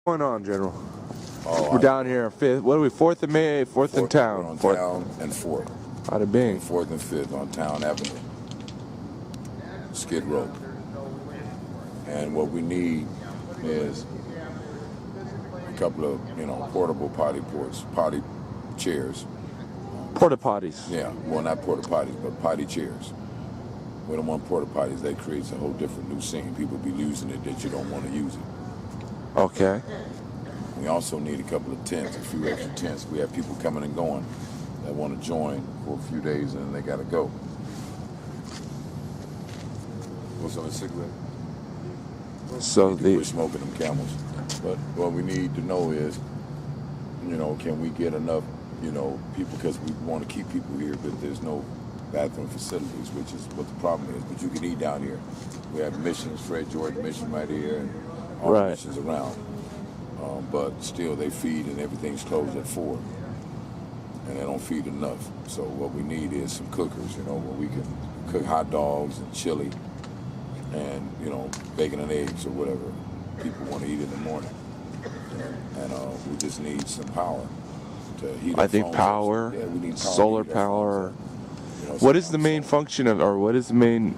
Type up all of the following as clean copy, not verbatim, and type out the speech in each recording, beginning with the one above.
What's going on, General? Oh, We're down here, 5th. What are we? 4th of May, 4th in town. On Town and 4th. Bada bing. 4th and 5th on Town Avenue, Skid Row. And what we need is a couple of, portable potty chairs. Porta potties. Yeah, well, not porta potties, but potty chairs. We don't want porta potties. That creates a whole different new scene. People be using it that you don't want to use it. Okay. We also need a couple of tents, a few extra tents. We have people coming and going that want to join for a few days and then they got to go. What's on a cigarette? So We're smoking them Camels. But what we need to know is, can we get enough, people, because we want to keep people here, but there's no bathroom facilities, which is what the problem is. But you can eat down here. We have missions, Fred Jordan mission right here, and all the missions around. But still, they feed and everything's closed at 4, and they don't feed enough. So what we need is some cookers, where we can cook hot dogs and chili, and bacon and eggs or whatever people want to eat in the morning. And we just need some power to heat. I think power, we need power, solar power. What is the main function of, or what is the main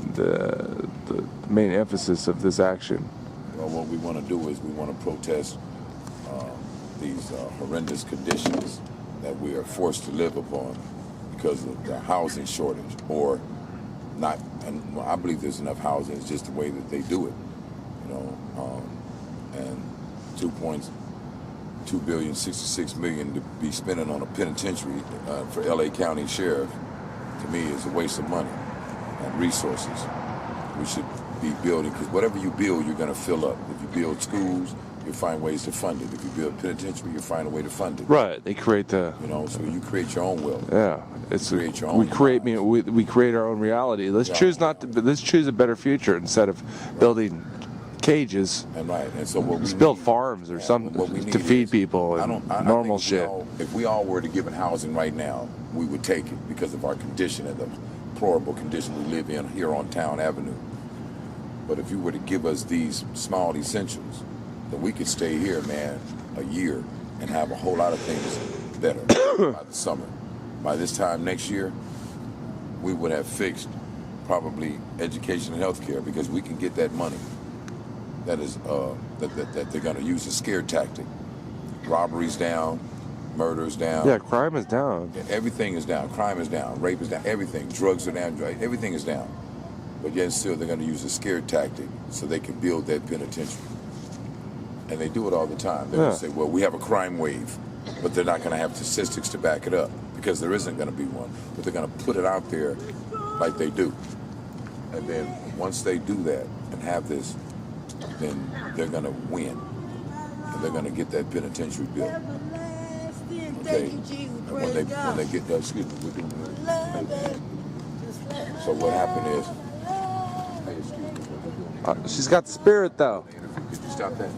emphasis of this action? Well, what we want to do is we want to protest these horrendous conditions that we are forced to live upon because of the housing shortage, or not. And I believe there's enough housing. It's just the way that they do it, and 2.2 billion, 66 million to be spending on a penitentiary for LA County Sheriff, to me, is a waste of money and resources. We should be building, because whatever you build, you're going to fill up. If you build schools, you find ways to fund it. If you build penitentiary, you find a way to fund it. Right. They create the. So you create your own wealth. Yeah. We create our own reality. Let's choose not to. Let's choose a better future instead of building cages. And so what we build farms or something to feed people and normal shit. If we all were to given housing right now, we would take it because of our condition and the deplorable condition we live in here on Town Avenue. But if you were to give us these small essentials, then we could stay here, man, a year and have a whole lot of things better by the summer. By this time next year, we would have fixed probably education and healthcare, because we can get that money. That is that they're going to use a scare tactic. Robberies down, murders down. Yeah, crime is down. Everything is down. Crime is down. Rape is down. Everything. Drugs are down. Everything is down. But yet still they're going to use a scare tactic so they can build that penitentiary. And they do it all the time. They're going to say, well, we have a crime wave, but they're not going to have statistics to back it up, because there isn't going to be one. But they're going to put it out there like they do. And then once they do that and have this, then they're going to win. And they're going to get that penitentiary built. Okay? And when they get that, excuse me, we're doing it. So what happened is, she's got the spirit, though. Could you stop that?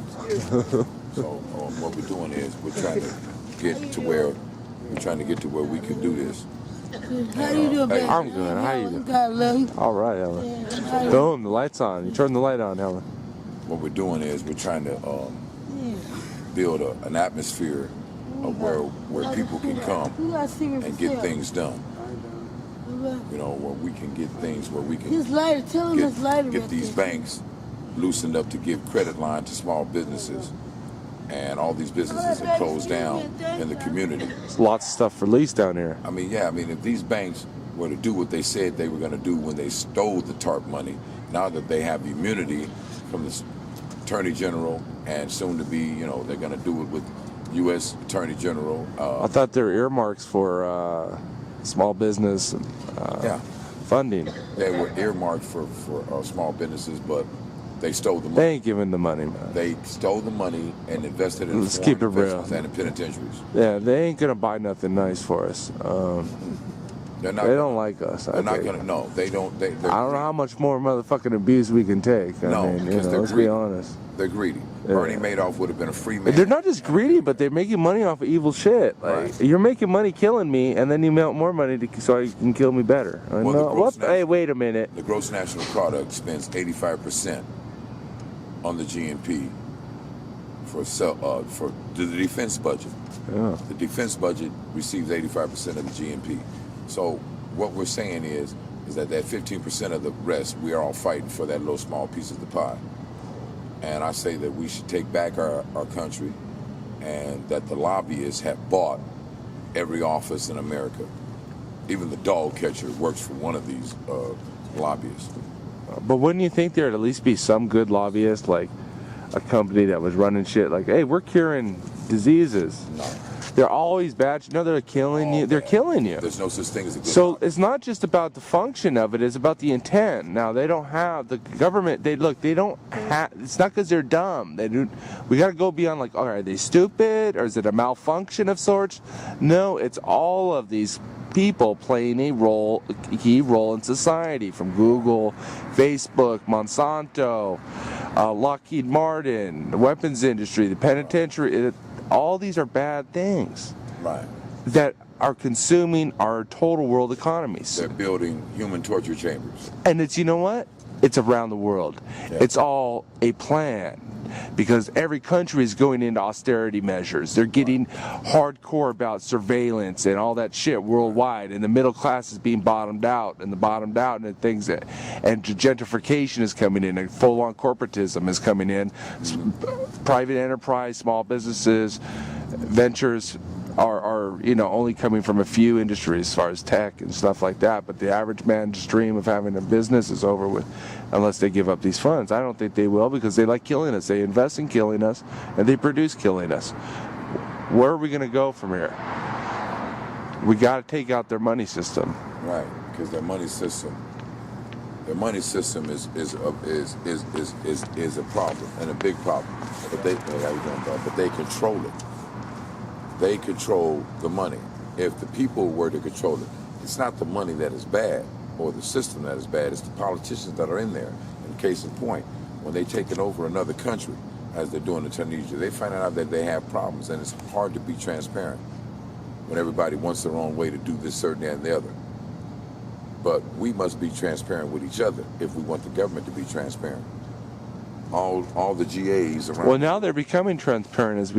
So what we're doing is we're trying to get to where we can do this. How you doing, baby? I'm good. How you doing? God love you. All right, Ellen. Boom, the light's on. You turn the light on, Ellen. What we're doing is we're trying to build an atmosphere of where people can come and get things done. Where we can get things, where we can get these banks loosened up to give credit line to small businesses. And all these businesses are closed down in the community. There's lots of stuff for lease down here. If these banks were to do what they said they were going to do when they stole the TARP money, now that they have immunity from the Attorney General, and soon to be, they're going to do it with U.S. Attorney General. I thought there were earmarks for small business funding. They were earmarked for small businesses, but they stole the money. They ain't giving the money, man. They stole the money and invested in Let's keep it real. And the penitentiaries. Yeah, they ain't gonna buy nothing nice for us. They don't like us. They're not gonna. No, they don't. I don't know how much more motherfucking abuse we can take. Let's be honest. They're greedy. Yeah. Bernie Madoff would have been a free man. They're not just greedy, but they're making money off of evil shit. You're making money killing me, and then you want more money so you can kill me better. Hey, wait a minute. The gross national product spends 85% on the GNP for the defense budget. Yeah. The defense budget receives 85% of the GNP. So what we're saying is that 15% of the rest, we are all fighting for that little small piece of the pie. And I say that we should take back our country, and that the lobbyists have bought every office in America. Even the dog catcher works for one of these lobbyists. But wouldn't you think there'd at least be some good lobbyist, like a company that was running shit like, hey, we're curing diseases. No. They're always bad. You know they're killing you. They're killing you. There's no such thing as a good So lobby. it's not just about the function of it, it's about the intent. Now they don't have the government, they don't have, it's not because they're dumb. We gotta go beyond like, all right, are they stupid or is it a malfunction of sorts? No, it's all of these people playing a key role in society, from Google, Facebook, Monsanto, Lockheed Martin, the weapons industry, the penitentiary. All these are bad things. Right. That are consuming our total world economies. They're building human torture chambers. And it's, you know what? It's around the world. Yeah. It's all a plan. Because every country is going into austerity measures. They're getting hardcore about surveillance and all that shit worldwide. And the middle class is being bottomed out and things that, and gentrification is coming in, and full-on corporatism is coming in. Private enterprise, small businesses, ventures are only coming from a few industries as far as tech and stuff like that, but the average man's dream of having a business is over with unless they give up these funds. I don't think they will, because they like killing us. They invest in killing us and they produce killing us. Where are we going to go from here? We got to take out their money system. Right, because their money system is a problem, and a big problem. But they control it. They control the money. If the people were to control it, it's not the money that is bad or the system that is bad, it's the politicians that are in there. In case in point, when they take it over another country, as they're doing in Tunisia, they find out that they have problems, and it's hard to be transparent when everybody wants their own way to do this, certain, and the other. But we must be transparent with each other if we want the government to be transparent. All the GAs around. Well, now they're becoming transparent as we